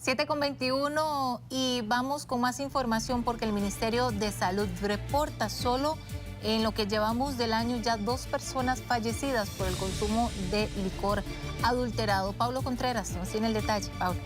7:21 y vamos con más información porque el Ministerio de Salud reporta solo en lo que llevamos del año ya 2 personas fallecidas por el consumo de licor adulterado. Pablo Contreras nos tiene el detalle. Pablo.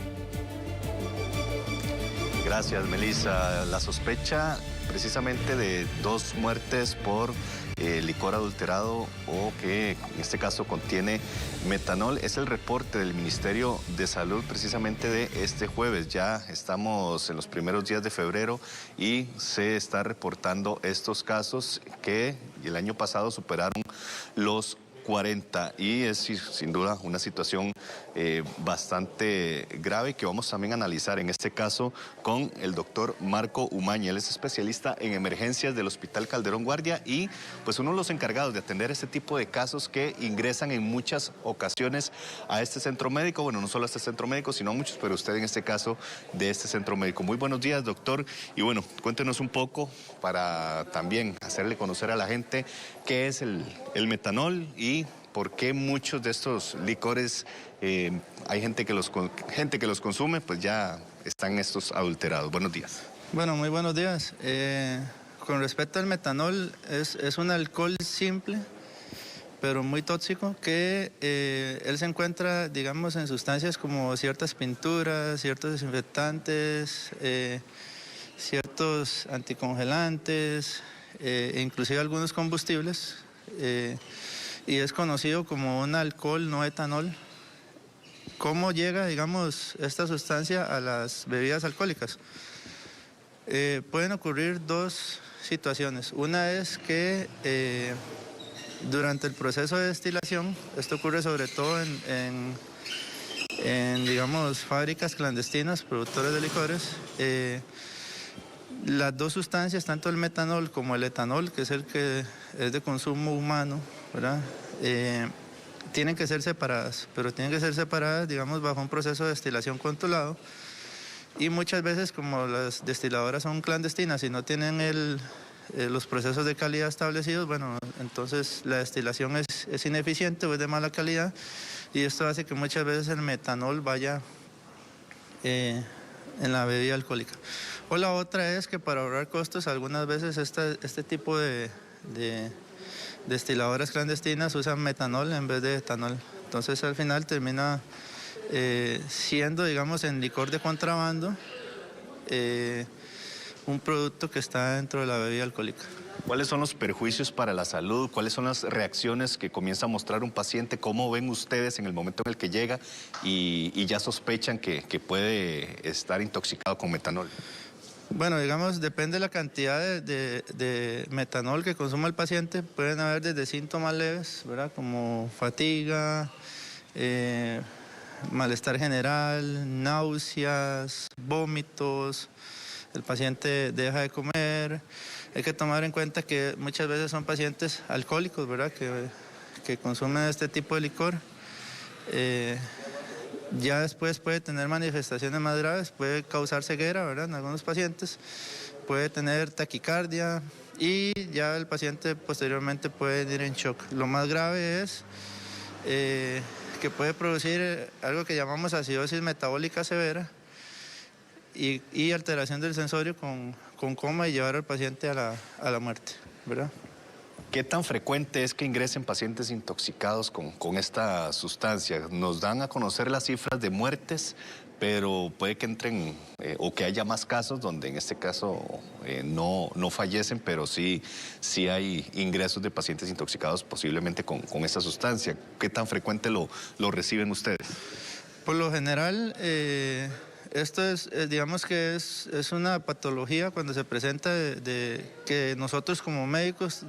Gracias, Melissa. La sospecha precisamente de 2 muertes por licor adulterado o que en este caso contiene metanol es el reporte del Ministerio de Salud precisamente de este jueves. Ya estamos en los primeros días de febrero y se está reportando estos casos que el año pasado superaron los 40 y es sin duda una situación bastante grave que vamos también a analizar en este caso con el doctor Marco Umaña. Él es especialista en emergencias del Hospital Calderón Guardia y pues uno de los encargados de atender este tipo de casos que ingresan en muchas ocasiones a este centro médico. Bueno, no solo a este centro médico, sino a muchos, pero usted en este caso de este centro médico. Muy buenos días, doctor. Y bueno, cuéntenos un poco para también hacerle conocer a la gente qué es el metanol y por qué muchos de estos licores hay gente que los consume, pues ya están estos adulterados. Buenos días. Bueno, muy buenos días. Con respecto al metanol, es un alcohol simple, pero muy tóxico, que él se encuentra, digamos, en sustancias como ciertas pinturas, ciertos desinfectantes, ciertos anticongelantes, inclusive algunos combustibles, y es conocido como un alcohol no etanol. ¿Cómo llega, digamos, esta sustancia a las bebidas alcohólicas? Pueden ocurrir 2 situaciones. Una es que durante el proceso de destilación, esto ocurre sobre todo en digamos, fábricas clandestinas, productores de licores, las 2 sustancias, tanto el metanol como el etanol, que es el que es de consumo humano, ¿verdad? Tienen que ser separadas, pero tienen que ser separadas, digamos, bajo un proceso de destilación controlado. Y muchas veces, como las destiladoras son clandestinas y no tienen los procesos de calidad establecidos, bueno, entonces la destilación es ineficiente o es de mala calidad, y esto hace que muchas veces el metanol vaya en la bebida alcohólica. O la otra es que para ahorrar costos, algunas veces este tipo de destiladoras clandestinas usan metanol en vez de etanol. Entonces al final termina siendo, digamos, en licor de contrabando, un producto que está dentro de la bebida alcohólica. ¿Cuáles son los perjuicios para la salud? ¿Cuáles son las reacciones que comienza a mostrar un paciente? ¿Cómo ven ustedes en el momento en el que llega y ya sospechan que puede estar intoxicado con metanol? Bueno, digamos, depende de la cantidad de metanol que consuma el paciente. Pueden haber desde síntomas leves, ¿verdad? Como fatiga, malestar general, náuseas, vómitos, el paciente deja de comer. Hay que tomar en cuenta que muchas veces son pacientes alcohólicos, ¿verdad? Que consumen este tipo de licor. Ya después puede tener manifestaciones más graves, puede causar ceguera, ¿verdad? En algunos pacientes, puede tener taquicardia y ya el paciente posteriormente puede ir en shock. Lo más grave es que puede producir algo que llamamos acidosis metabólica severa y alteración del sensorio con coma y llevar al paciente a la muerte, ¿verdad? ¿Qué tan frecuente es que ingresen pacientes intoxicados con esta sustancia? Nos dan a conocer las cifras de muertes, pero puede que entren o que haya más casos donde en este caso no fallecen, pero sí hay ingresos de pacientes intoxicados posiblemente con esta sustancia. ¿Qué tan frecuente lo reciben ustedes? Por lo general, esto digamos que es una patología cuando se presenta de que nosotros como médicos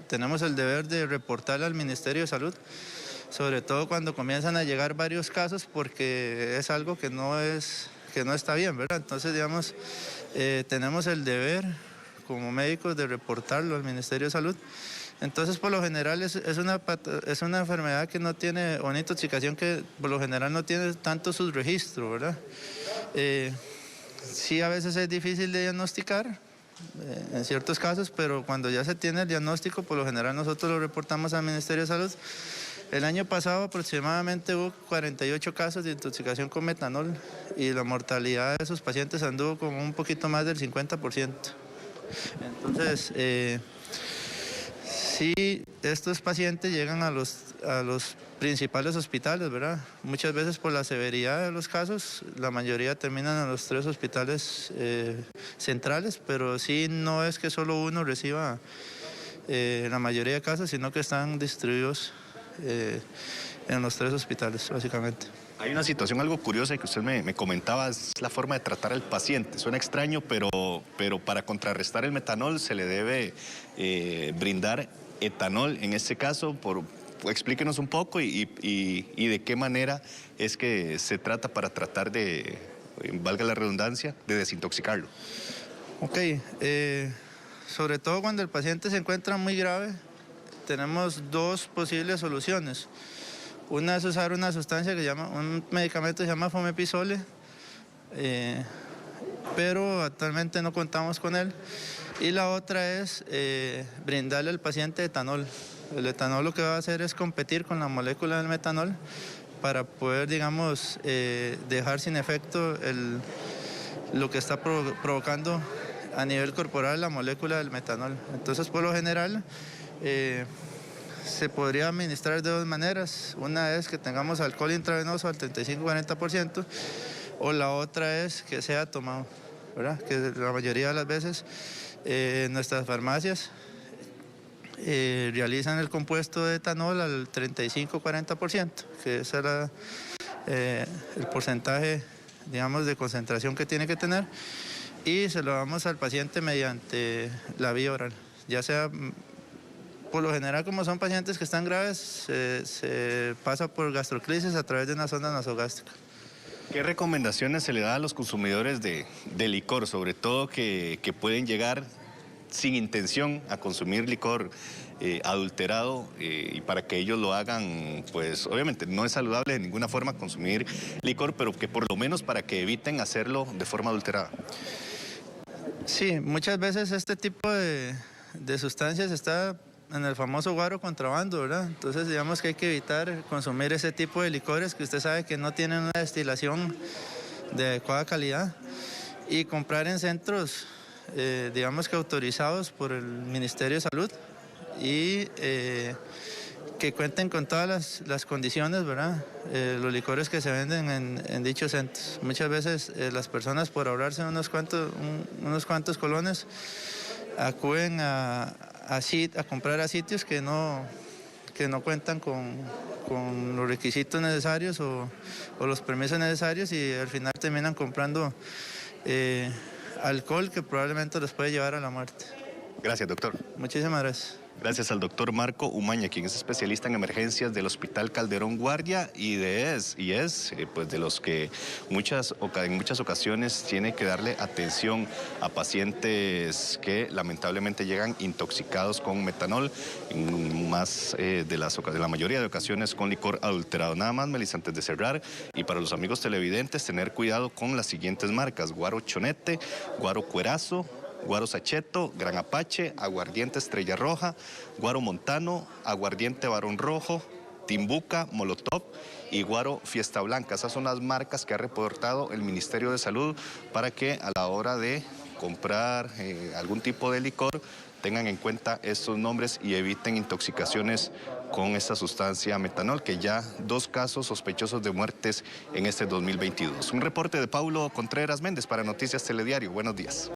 tenemos el deber de reportarle al Ministerio de Salud, sobre todo cuando comienzan a llegar varios casos, porque es algo que no está bien, ¿verdad? Entonces, digamos, tenemos el deber como médicos de reportarlo al Ministerio de Salud. Entonces, por lo general, es una enfermedad que no tiene, o una intoxicación que por lo general no tiene tanto subregistro, ¿verdad? Sí, a veces es difícil de diagnosticar en ciertos casos, pero cuando ya se tiene el diagnóstico, por lo general nosotros lo reportamos al Ministerio de Salud El año pasado aproximadamente hubo 48 casos de intoxicación con metanol y la mortalidad de esos pacientes anduvo como un poquito más del 50%. Entonces, sí, estos pacientes llegan a los principales hospitales, ¿verdad? Muchas veces por la severidad de los casos, la mayoría terminan en los 3 hospitales centrales, pero sí no es que solo uno reciba la mayoría de casos, sino que están distribuidos en los 3 hospitales, básicamente. Hay una situación algo curiosa que usted me comentaba, es la forma de tratar al paciente. Suena extraño, pero para contrarrestar el metanol se le debe brindar etanol. En este caso, explíquenos un poco y de qué manera es que se trata para tratar de, valga la redundancia, de desintoxicarlo. Ok, sobre todo cuando el paciente se encuentra muy grave, tenemos 2 posibles soluciones. Una es usar una sustancia un medicamento que se llama Fomepizole, pero actualmente no contamos con él. Y la otra es brindarle al paciente etanol. El etanol lo que va a hacer es competir con la molécula del metanol para poder, digamos, dejar sin efecto lo que está provocando a nivel corporal la molécula del metanol. Entonces, por lo general, se podría administrar de 2 maneras. Una es que tengamos alcohol intravenoso al 35-40%, o la otra es que sea tomado, ¿verdad? Que la mayoría de las veces nuestras farmacias realizan el compuesto de etanol al 35-40%, que ese era el porcentaje, digamos, de concentración que tiene que tener, y se lo damos al paciente mediante la vía oral, ya sea. Por lo general, como son pacientes que están graves, se pasa por gastroclisis a través de una sonda nasogástrica. ¿Qué recomendaciones se le da a los consumidores de licor, sobre todo que pueden llegar sin intención a consumir licor adulterado, y para que ellos lo hagan, pues obviamente no es saludable de ninguna forma consumir licor, pero que por lo menos para que eviten hacerlo de forma adulterada? Sí, muchas veces este tipo de sustancias está en el famoso guaro contrabando, ¿verdad? Entonces, digamos que hay que evitar consumir ese tipo de licores que usted sabe que no tienen una destilación de adecuada calidad, y comprar en centros, digamos que autorizados por el Ministerio de Salud, y que cuenten con todas las condiciones, ¿verdad? Los licores que se venden en dichos centros. Muchas veces las personas, por ahorrarse unos cuantos colones, acuden a comprar a sitios que no cuentan con los requisitos necesarios o los permisos necesarios, y al final terminan comprando alcohol que probablemente los puede llevar a la muerte. Gracias, doctor. Muchísimas gracias. Gracias al doctor Marco Umaña, quien es especialista en emergencias del Hospital Calderón Guardia y es pues de los que en muchas ocasiones tiene que darle atención a pacientes que lamentablemente llegan intoxicados con metanol, en la mayoría de ocasiones con licor adulterado. Nada más, Melissa, antes de cerrar, y para los amigos televidentes, tener cuidado con las siguientes marcas: Guaro Chonete, Guaro Cuerazo, Guaro Sacheto, Gran Apache, Aguardiente Estrella Roja, Guaro Montano, Aguardiente Barón Rojo, Timbuca, Molotov y Guaro Fiesta Blanca. Esas son las marcas que ha reportado el Ministerio de Salud para que a la hora de comprar algún tipo de licor tengan en cuenta estos nombres y eviten intoxicaciones con esta sustancia metanol, que ya 2 casos sospechosos de muertes en este 2022. Un reporte de Paulo Contreras Méndez para Noticias Telediario. Buenos días.